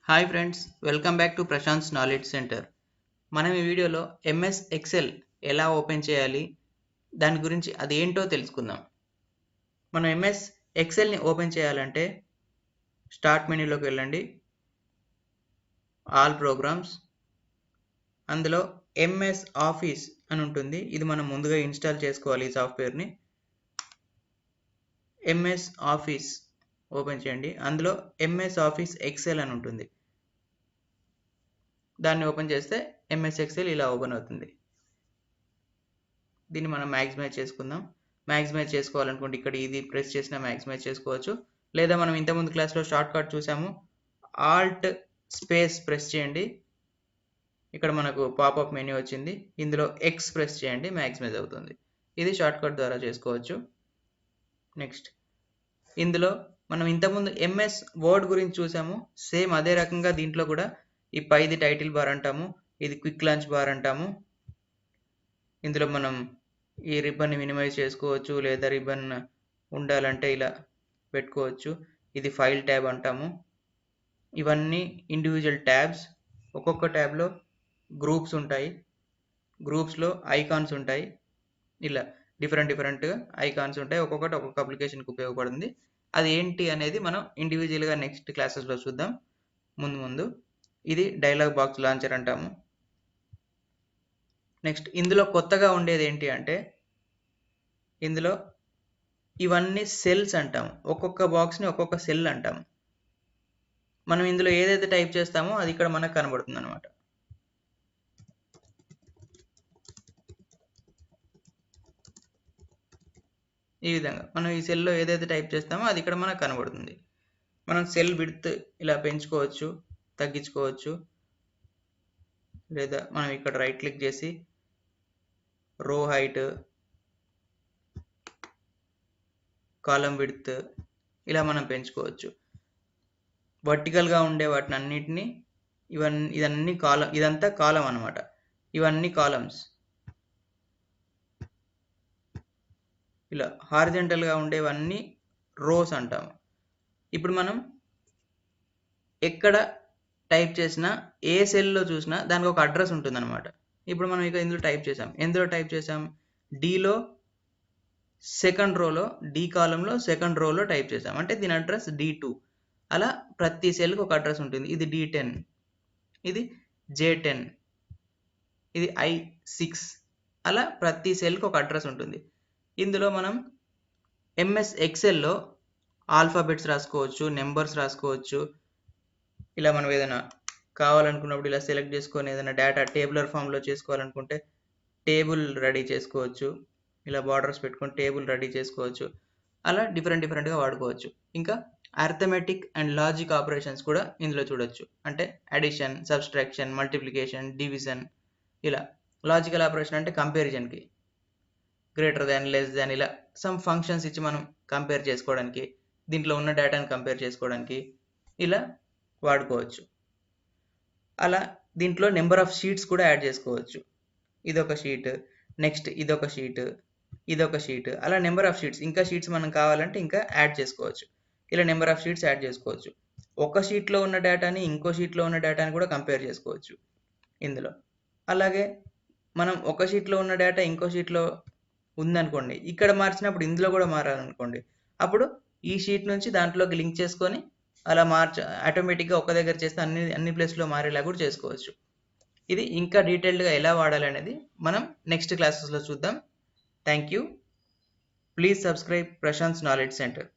Hi friends, welcome back to Prashant's knowledge centre. మనం ఈ వీడియోలో ఎంఎస్ ఎక్సెల్ ఎలా ఓపెన్ చేయాలి, దాని గురించి అది ఏంటో తెలుసుకుందాం. మనం ఎంఎస్ ఎక్సెల్ని ఓపెన్ చేయాలంటే స్టార్ట్ మెనూలోకి వెళ్ళండి, ఆల్ ప్రోగ్రామ్స్, అందులో ఎంఎస్ ఆఫీస్ అని ఉంటుంది. ఇది మనం ముందుగా ఇన్స్టాల్ చేసుకోవాలి. ఈ సాఫ్ట్వేర్ని ఎంఎస్ ఆఫీస్ ఓపెన్ చేయండి. అందులో ఎంఎస్ ఆఫీస్ ఎక్సెల్ అని ఉంటుంది. దాన్ని ఓపెన్ చేస్తే ఎంఎస్ ఎక్సెల్ ఇలా ఓపెన్ అవుతుంది. దీన్ని మనం మ్యాక్సిమైజ్ చేసుకుందాం. మ్యాక్సిమైజ్ చేసుకోవాలనుకుంటే ఇక్కడ ఇది ప్రెస్ చేసిన మ్యాక్సిమైజ్ చేసుకోవచ్చు. లేదా మనం ఇంతకుముందు క్లాస్లో షార్ట్ కట్ చూసాము, ఆల్ట్ స్పేస్ ప్రెస్ చేయండి. ఇక్కడ మనకు పాపప్ మెనూ వచ్చింది. ఇందులో ఎక్స్ ప్రెస్ చేయండి, మ్యాక్సిమైజ్ అవుతుంది. ఇది షార్ట్ కట్ ద్వారా చేసుకోవచ్చు. నెక్స్ట్, ఇందులో మనం ఇంతకుముందు ఎంఎస్ వర్డ్ గురించి చూసాము. సేమ్ అదే రకంగా దీంట్లో కూడా ఈ పైది టైటిల్ బార్ అంటాము, ఇది క్విక్ లాంచ్ బార్ అంటాము. ఇందులో మనం ఈ రిబ్బన్ని మినిమైజ్ చేసుకోవచ్చు, లేదా రిబ్బన్ ఉండాలంటే ఇలా పెట్టుకోవచ్చు. ఇది ఫైల్ ట్యాబ్ అంటాము. ఇవన్నీ ఇండివిజువల్ ట్యాబ్స్. ఒక్కొక్క ట్యాబ్లో గ్రూప్స్ ఉంటాయి, గ్రూప్స్లో ఐకాన్స్ ఉంటాయి. ఇలా డిఫరెంట్గా ఐకాన్స్ ఉంటాయి. ఒక్కొక్కటి ఒక్కొక్క అప్లికేషన్కి ఉపయోగపడుతుంది. అది ఏంటి అనేది మనం ఇండివిజువల్గా నెక్స్ట్ క్లాసెస్లో చూద్దాం ముందు. ఇది డైలాగ్ బాక్స్ లాంచర్ అంటాము. నెక్స్ట్, ఇందులో కొత్తగా ఉండేది ఏంటి అంటే ఇందులో ఇవన్నీ సెల్స్ అంటాము. ఒక్కొక్క బాక్స్ని ఒక్కొక్క సెల్ అంటాము. మనం ఇందులో ఏదైతే టైప్ చేస్తామో అది ఇక్కడ మనకు కనబడుతుంది అనమాట. ఈ విధంగా మనం ఈ సెల్లో ఏదైతే టైప్ చేస్తామో అది ఇక్కడ మనకు కనబడుతుంది. మనం సెల్ విడ్త్ ఇలా పెంచుకోవచ్చు, తగ్గించుకోవచ్చు. లేదా మనం ఇక్కడ రైట్ క్లిక్ చేసి రో హైట్, కాలం విడ్త్ ఇలా మనం పెంచుకోవచ్చు. వర్టికల్గా ఉండే వాటిని అన్నిటినీ ఇదన్నీ కాలం, ఇదంతా కాలం అనమాట. ఇవన్నీ కాలమ్స్. ఇలా హారిజంటల్గా ఉండేవన్నీ రోస్ అంటాము. ఇప్పుడు మనం ఎక్కడ టైప్ చేసినా, ఏ సెల్లో చూసినా దానికి ఒక అడ్రస్ ఉంటుందన్నమాట. ఇప్పుడు మనం ఇక ఇందులో టైప్ చేసాం. ఎందులో టైప్ చేసాం? డీలో సెకండ్ రోలో, డి కాలంలో సెకండ్ రోలో టైప్ చేసాం. అంటే దీని అడ్రస్ D2. అలా ప్రతి సెల్కి ఒక అడ్రస్ ఉంటుంది. ఇది D10, ఇది J10, ఇది I6. అలా ప్రతి సెల్కి ఒక అడ్రస్ ఉంటుంది. ఇందులో మనం ఎంఎస్ ఎక్సెల్లో ఆల్ఫాబెట్స్ రాసుకోవచ్చు, నెంబర్స్ రాసుకోవచ్చు. ఇలా మనం ఏదైనా కావాలనుకున్నప్పుడు ఇలా సెలెక్ట్ చేసుకొని ఏదైనా డేటా టేబులర్ ఫామ్లో చేసుకోవాలనుకుంటే టేబుల్ రెడీ చేసుకోవచ్చు. ఇలా బార్డర్స్ పెట్టుకొని టేబుల్ రెడీ చేసుకోవచ్చు. అలా డిఫరెంట్గా వాడుకోవచ్చు. ఇంకా అర్థమెటిక్ అండ్ లాజిక్ ఆపరేషన్స్ కూడా ఇందులో చూడొచ్చు. అంటే అడిషన్, సబ్స్ట్రాక్షన్, మల్టిప్లికేషన్, డివిజన్. ఇలా లాజికల్ ఆపరేషన్ అంటే కంపారిజన్కి, గ్రేటర్ దాన్, లెస్ దాన్, ఇలా సమ్ ఫంక్షన్స్ ఇచ్చి మనం కంపేర్ చేసుకోవడానికి, దీంట్లో ఉన్న డేటాని కంపేర్ చేసుకోవడానికి ఇలా వాడుకోవచ్చు. అలా దీంట్లో నెంబర్ ఆఫ్ షీట్స్ కూడా యాడ్ చేసుకోవచ్చు. ఇదొక షీట్, నెక్స్ట్ ఇదొక షీట్, ఇదొక షీట్, అలా నెంబర్ ఆఫ్ షీట్స్. ఇంకా షీట్స్ మనం కావాలంటే ఇంకా యాడ్ చేసుకోవచ్చు. ఇలా నెంబర్ ఆఫ్ షీట్స్ యాడ్ చేసుకోవచ్చు. ఒక షీట్లో ఉన్న డేటాని ఇంకో షీట్లో ఉన్న డేటాని కూడా కంపేర్ చేసుకోవచ్చు ఇందులో. అలాగే మనం ఒక షీట్లో ఉన్న డేటా ఇంకో షీట్లో ఉందనుకోండి, ఇక్కడ మార్చినప్పుడు ఇందులో కూడా మారాలనుకోండి, అప్పుడు ఈ షీట్ నుంచి దాంట్లోకి లింక్ చేసుకొని అలా ఆటోమేటిక్గా ఒక దగ్గర చేస్తే అన్ని ప్లేస్లో మారేలా కూడా చేసుకోవచ్చు. ఇది ఇంకా డీటెయిల్డ్గా ఎలా వాడాలి అనేది మనం నెక్స్ట్ క్లాసెస్లో చూద్దాం. Thank you. Please subscribe Prashant's knowledge centre.